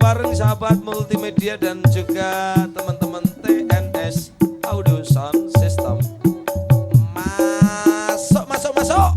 bareng sahabat multimedia dan juga teman-teman TNS Audio Sound System. Masuk, masuk, masuk.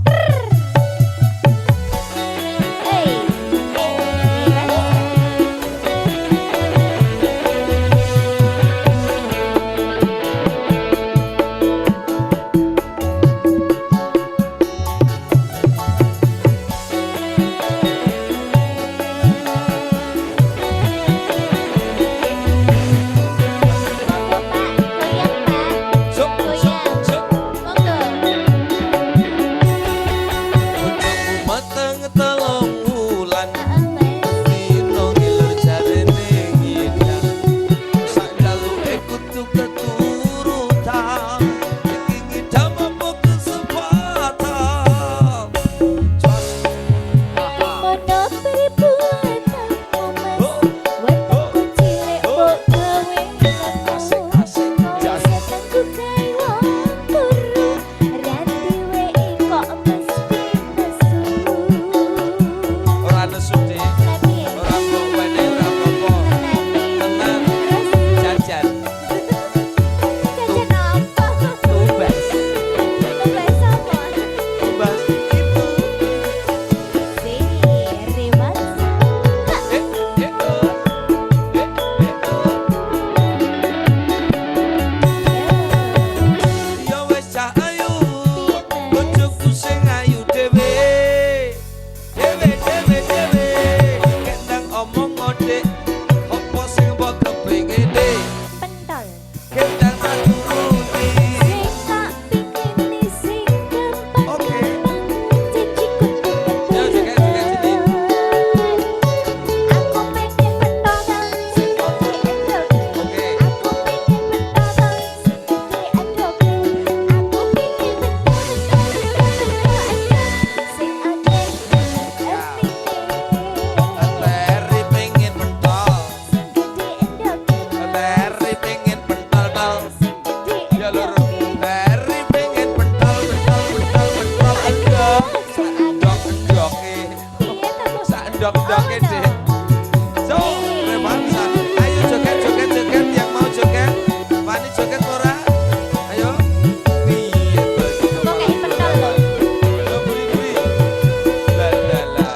Dok-doknya deh. So, revansa. Ayo joget, joget, joget. Yang mau joget, Fani joget ora? Ayo. Iya, betul. Kok kayak pentol loh. Lo buri-buri. Lala.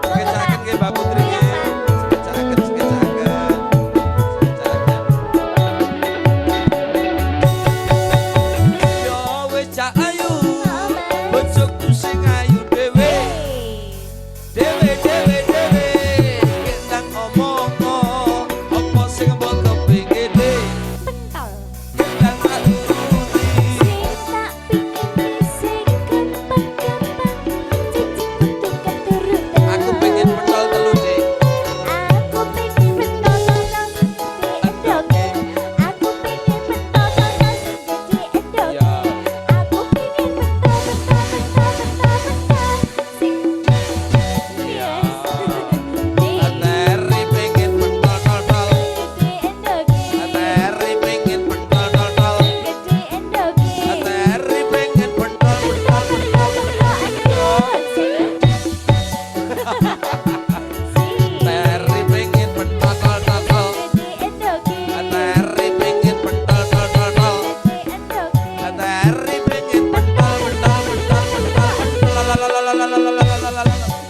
Skecaken ke Mbak Putri ke. Skecaken, skecaken. Yo wis cak ayu. Bojoku sing ayu dhewe. Dewe dewe dewe kendang omong apa sing mbok kepingine Pentol. kendang aturuti Sing tak pingin sing gampang-gampang cicing kudu keturutan. aku pengen pentol telu Dik. Aku pengen pentol nang endoke. Aku pengen pentol nang endoke. Ya. Aku pengen pentol sing Ya. di Ateri pengen pentol tol-tol endoke. Ateri pengen pentol tol-tol Gede endoke. Ateri pengen pentol Ateri pengen pentol tol-tol Ateri pengen pentol tol-tol Ateri pengen pentol lalalalalalalalalalalalala.